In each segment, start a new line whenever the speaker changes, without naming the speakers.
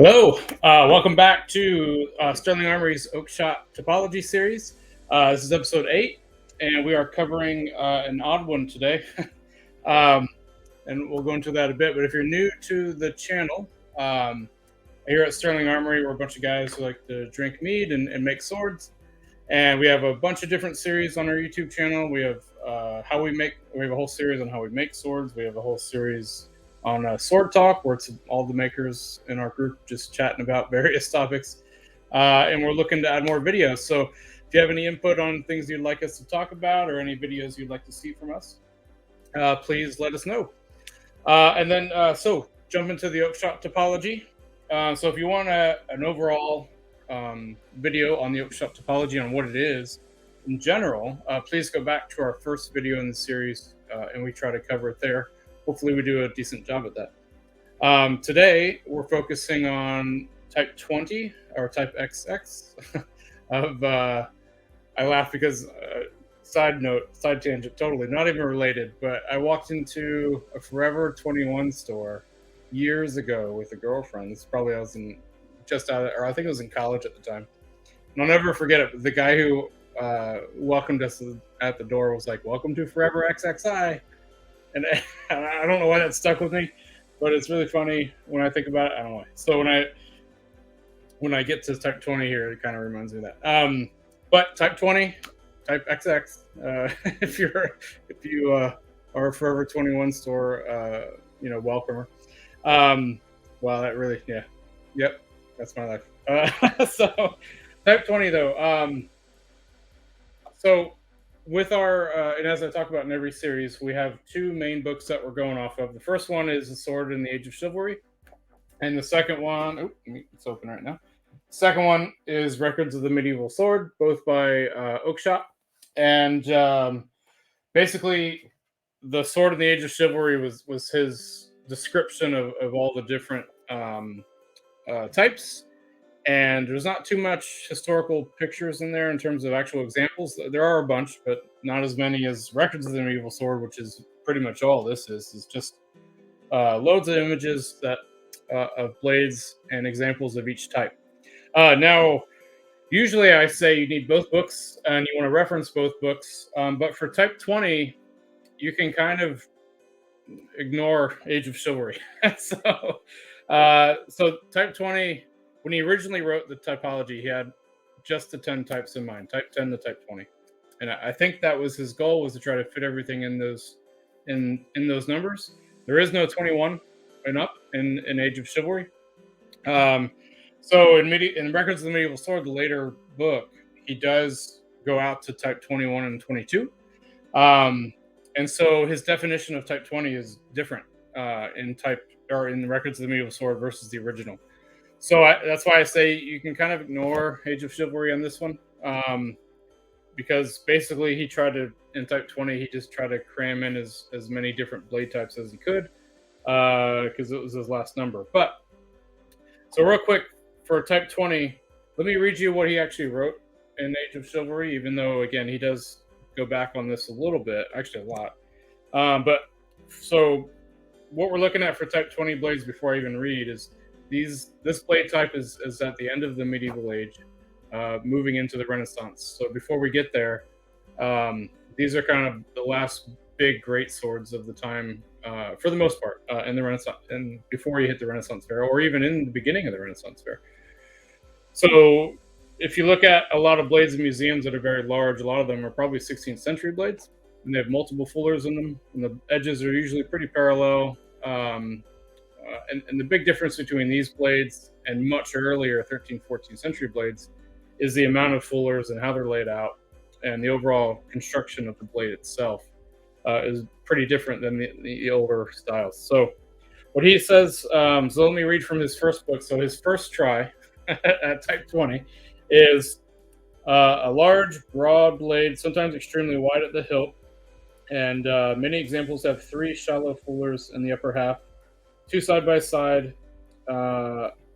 Hello, welcome back to Sterling Armory's Oakeshott Typology series. This is episode 8, and we are covering an odd one today. um, and we'll go into that a bit. But if you're new to the channel, here at Sterling Armory, we're a bunch of guys who like to drink mead and make swords. And we have a bunch of different series on our YouTube channel. We have we have a whole series on how we make swords. We have a whole series on Sword Talk, where it's all the makers in our group just chatting about various topics. And we're looking to add more videos. So if you have any input on things you'd like us to talk about or any videos you'd like to see from us, please let us know. So jump into the Oakeshott Typology. So if you want an overall video on the Oakeshott Typology on what it is in general, please go back to our first video in the series and we try to cover it there. Hopefully we do a decent job at that. Today we're focusing on type 20 or type XX of I laugh because side tangent, totally not even related, but I walked into a Forever 21 store years ago with a girlfriend. This probably I was just out of, or I think I was in college at the time. And I'll never forget it. The guy who welcomed us at the door was like, "Welcome to Forever XXI." And I don't know why that stuck with me, but it's really funny when I think about it. I don't know. So when I get to type 20 here, it kind of reminds me of that. But type 20, type XX, if you are a Forever 21 store, welcomer. Wow, that really, yeah, yep, that's my life. So type 20 though. So with our, and as I talk about in every series, we have two main books that we're going off of. The first one is The Sword in the Age of Chivalry. And the second one, it's open right now. Second one is Records of the Medieval Sword, both by Oakeshott. And basically, The Sword in the Age of Chivalry was his description of all the different types. And there's not too much historical pictures in there in terms of actual examples. There are a bunch, but not as many as Records of the Medieval Sword, which is pretty much all this is just loads of images of blades and examples of each type. Now, usually I say you need both books and you want to reference both books, but for type 20, you can kind of ignore Age of Chivalry. So type 20, when he originally wrote the typology, he had just the 10 types in mind, type 10 to type 20. And I think that was his goal, was to try to fit everything in those numbers. There is no 21 and up in Age of Chivalry. So in Records of the Medieval Sword, the later book, he does go out to type 21 and 22. And so his definition of type 20 is different in the Records of the Medieval Sword versus the original. So that's why I say you can kind of ignore Age of Chivalry on this one, because basically he tried to, in type 20, he just tried to cram in as many different blade types as he could, because it was his last number. But so real quick, for type 20, let me read you what he actually wrote in Age of Chivalry, even though, again, he does go back on this a little bit, actually a lot. But so what we're looking at for type 20 blades before I even read is this blade type is at the end of the medieval age, moving into the Renaissance. So before we get there, these are kind of the last big great swords of the time, for the most part, in the Renaissance, and before you hit the Renaissance fair, or even in the beginning of the Renaissance fair. So if you look at a lot of blades in museums that are very large, a lot of them are probably 16th century blades, and they have multiple fullers in them, and the edges are usually pretty parallel. And the big difference between these blades and much earlier 13th, 14th century blades is the amount of fullers and how they're laid out, and the overall construction of the blade itself is pretty different than the older styles. So what he says, so let me read from his first book. So his first try at type 20 is a large, broad blade, sometimes extremely wide at the hilt, and many examples have 3 shallow fullers in the upper half, 2 side by side,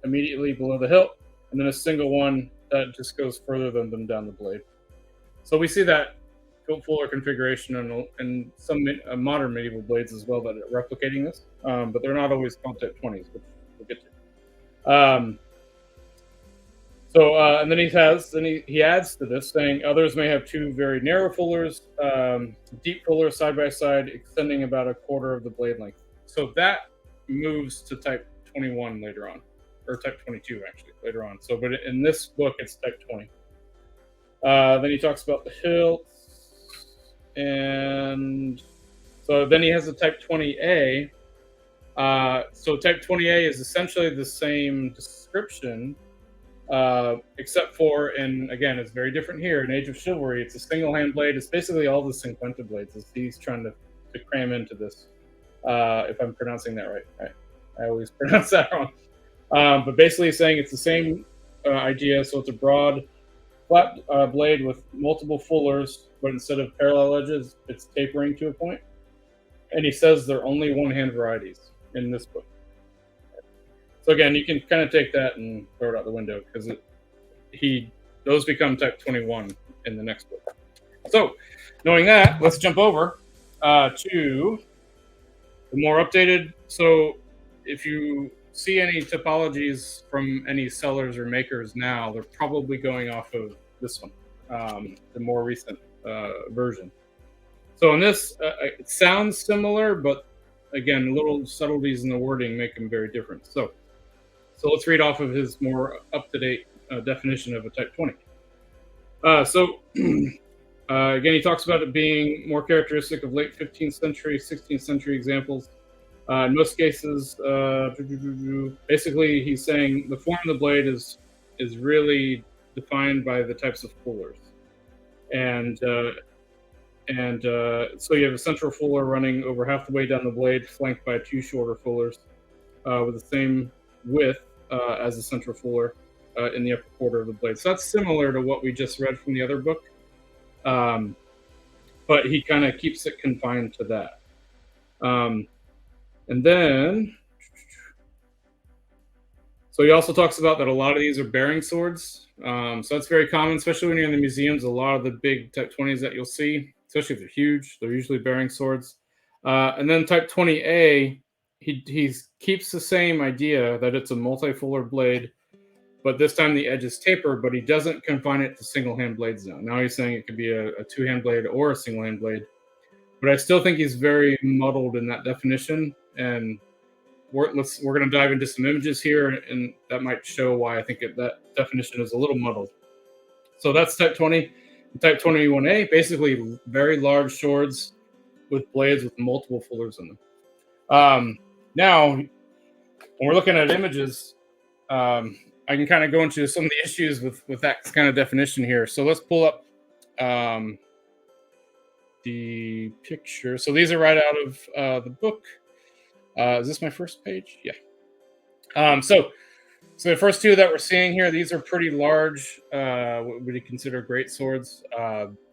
immediately below the hilt, and then a single one that just goes further than them down the blade. So we see that fuller configuration in some modern medieval blades as well that are replicating this, but they're not always called type 20s, which we'll get to. Um, and then he adds to this saying others may have two very narrow fullers, deep fullers side by side, extending about a quarter of the blade length. So that moves to type 21 later on, or type 22 actually later on. So, but in this book, it's type 20. Then he talks about the hilts, and so then he has a type 20A. So type 20A is essentially the same description, except for, and again, it's very different here in Age of Chivalry. It's a single hand blade. It's basically all the Cinquenta blades. As he's trying to cram into this. If I'm pronouncing that right, I always pronounce that wrong. But basically, he's saying it's the same idea. So it's a broad, flat blade with multiple fullers, but instead of parallel edges, it's tapering to a point. And he says they're only one-hand varieties in this book. So again, you can kind of take that and throw it out the window because those become type 21 in the next book. So knowing that, let's jump over to the more updated. So if you see any typologies from any sellers or makers now, they're probably going off of this one, the more recent version. So in this, it sounds similar, but again, little subtleties in the wording make them very different. So let's read off of his more up-to-date definition of a Type 20. Again, he talks about it being more characteristic of late 15th century, 16th century examples. In most cases, basically, he's saying the form of the blade is really defined by the types of fullers. And so you have a central fuller running over half the way down the blade, flanked by two shorter fullers with the same width as the central fuller in the upper quarter of the blade. So that's similar to what we just read from the other book, but he kind of keeps it confined to that. And then, so he also talks about that a lot of these are bearing swords. So that's very common, especially when you're in the museums. A lot of the big Type 20s that you'll see, especially if they're huge, they're usually bearing swords. And then Type 20A, he keeps the same idea that it's a multi-fuller blade, but this time the edge is tapered, but he doesn't confine it to single-hand blades now. Now he's saying it could be a two-hand blade or a single-hand blade. But I still think he's very muddled in that definition, and we're going to dive into some images here, and that might show why I think that definition is a little muddled. So that's Type 20. Type 21A, basically very large swords with blades with multiple fullers in them. Now, when we're looking at images, I can kind of go into some of the issues with that kind of definition here. So let's pull up the picture. So these are right out of the book. Is this my first page? Yeah. So the first two that we're seeing here, these are pretty large, what would you consider great swords.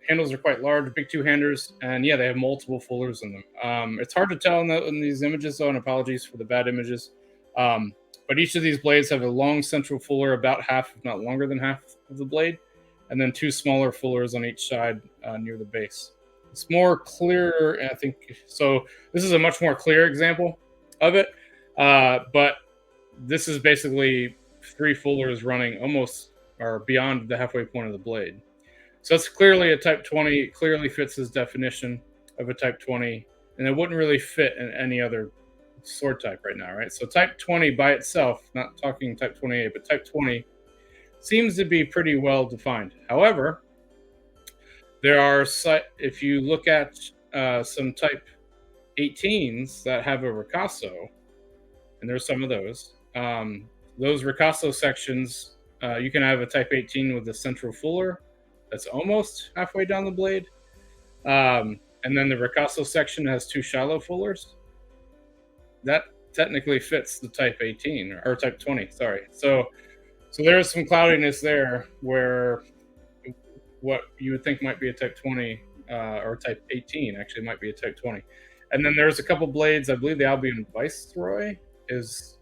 Handles are quite large, big two-handers, and yeah, they have multiple fullers in them. It's hard to tell in these images, though, and apologies for the bad images. But each of these blades have a long central fuller, about half, if not longer than half of the blade, and then two smaller fullers on each side near the base. It's more clear, I think. So this is a much more clear example of it, but this is basically three fullers running almost or beyond the halfway point of the blade. So it's clearly a Type 20. It clearly fits his definition of a Type 20, and it wouldn't really fit in any other sword type right now, right? So Type 20 by itself, not talking Type 20A, but Type 20 seems to be pretty well defined. However, there are, if you look at some Type 18s that have a ricasso, and there's some of those ricasso sections, you can have a Type 18 with a central fuller that's almost halfway down the blade. And then the ricasso section has two shallow fullers. That technically fits the Type 18 or Type 20, sorry. So there's some cloudiness there where what you would think might be a Type 20 or Type 18 actually might be a Type 20. And then there's a couple blades. I believe the Albion Viceroy is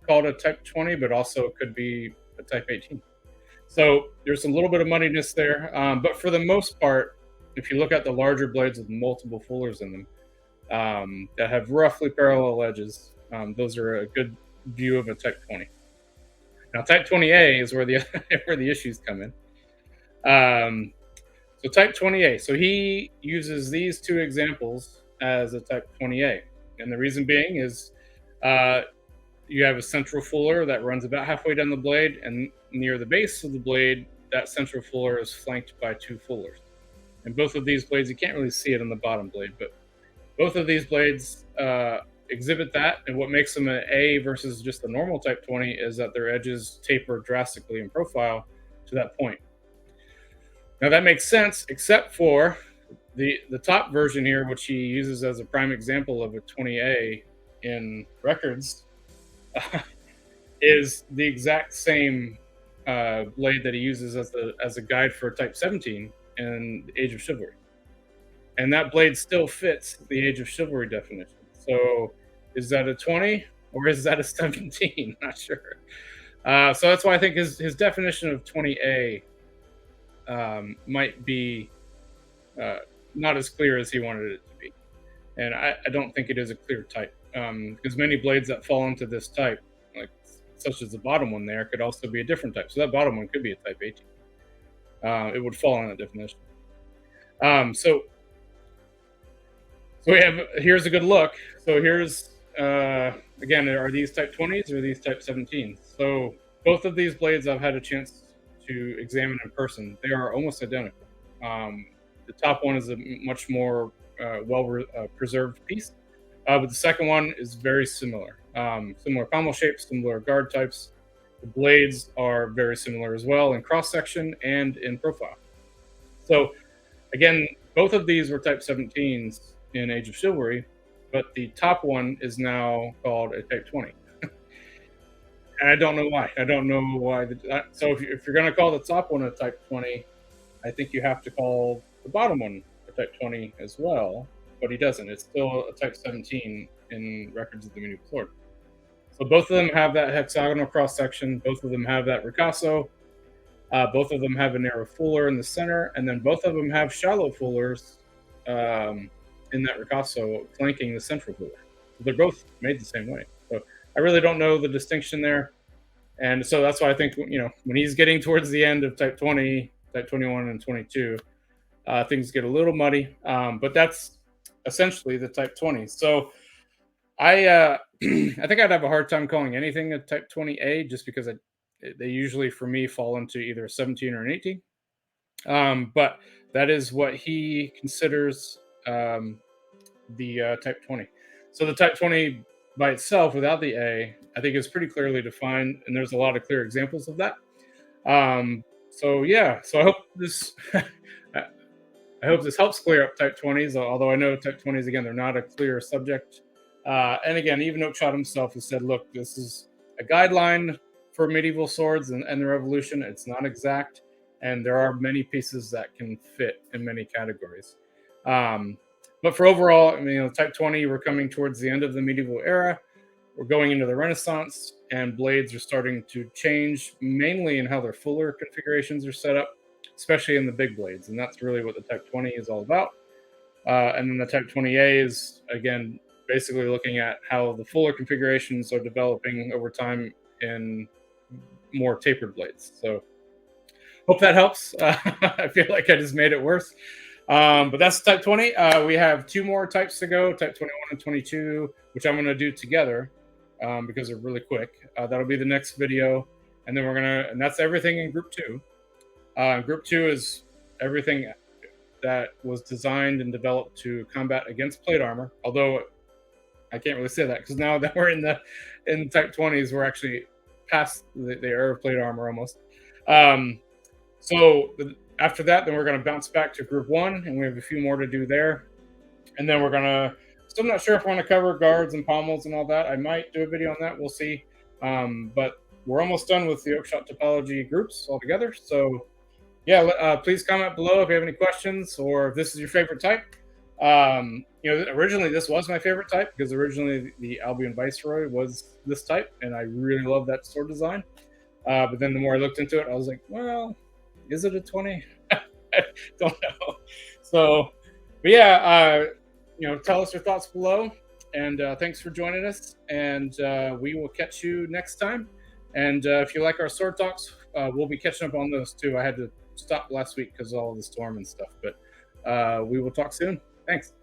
called a Type 20, but also could be a Type 18. So there's a little bit of muddiness there. But for the most part, if you look at the larger blades with multiple fullers in them that have roughly parallel edges, those are a good view of a Type 20. Now, Type 20A is where the where the issues come in. So Type 20A. So he uses these two examples as a Type 20A, and the reason being is uh, you have a central fuller that runs about halfway down the blade, and near the base of the blade, that central fuller is flanked by two fullers. And both of these blades, you can't really see it on the bottom blade, but both of these blades exhibit that. And what makes them an A versus just a normal Type 20 is that their edges taper drastically in profile to that point. Now that makes sense, except for the top version here, which he uses as a prime example of a 20A in records, is the exact same blade that he uses as a guide for Type 17 in the Age of Chivalry, and that blade still fits the Age of Chivalry definition. So, is that a 20 or is that a 17? Not sure. So that's why I think his definition of 20A might be not as clear as he wanted it to be, and I don't think it is a clear type, because many blades that fall into this type, like such as the bottom one there, could also be a different type. So that bottom one could be a Type 18. It would fall in that definition. So we have, here's a good look. So here's again, are these Type 20s or are these Type 17s? So both of these blades I've had a chance to examine in person. They are almost identical. The top one is a much more preserved piece, but the second one is very similar. Similar pommel shapes, similar guard types. The blades are very similar as well in cross section and in profile. So again, both of these were Type 17s in Age of Chivalry, but the top one is now called a Type 20. And I don't know why. I don't know why. So if you're going to call the top one a Type 20, I think you have to call the bottom one a Type 20 as well. But he doesn't. It's still a Type 17 in records of the medieval sword. So both of them have that hexagonal cross section. Both of them have that ricasso. Both of them have a narrow fuller in the center, and then both of them have shallow fullers in that ricasso flanking the central fuller. So they're both made the same way. So I really don't know the distinction there. And so that's why I think, when he's getting towards the end of Type 20, Type 21, and 22, things get a little muddy. But that's essentially the Type 20. So I think I'd have a hard time calling anything a Type 20A, just because they usually, for me, fall into either a 17 or an 18. But that is what he considers the Type 20. So the Type 20 by itself, without the A, I think is pretty clearly defined, and there's a lot of clear examples of that. So I hope this I hope this helps clear up Type 20s, although I know Type 20s, again, they're not a clear subject. And again, even Oakeshott himself has said, look, this is a guideline for medieval swords and the Revolution. It's not exact, and there are many pieces that can fit in many categories. But for overall, Type 20, we're coming towards the end of the medieval era. We're going into the Renaissance, and blades are starting to change, mainly in how their fuller configurations are set up, especially in the big blades. And that's really what the Type 20 is all about. And then the Type 20A is, again, basically looking at how the fuller configurations are developing over time in more tapered blades. So hope that helps. I feel like I just made it worse. But that's Type 20. We have two more types to go, Type 21 and 22, which I'm going to do together because they're really quick. That'll be the next video. And then and that's everything in Group 2. Group 2 is everything that was designed and developed to combat against plate armor. Although I can't really say that, because now that we're in Type 20s, we're actually past the era of plate armor almost. After that, then we're going to bounce back to Group 1, and we have a few more to do there. And then still not sure if we're going to cover guards and pommels and all that. I might do a video on that. We'll see. But we're almost done with the Oakeshott Typology groups altogether. So, please comment below if you have any questions, or if this is your favorite type. Originally this was my favorite type, because originally the Albion Viceroy was this type, and I really love that sword design. But then the more I looked into it, I was like, well, is it a 20? I don't know. So, but tell us your thoughts below, and thanks for joining us, and we will catch you next time. And if you like our sword talks, we'll be catching up on those too. I had to stop last week because of all the storm and stuff, but we will talk soon. Thanks.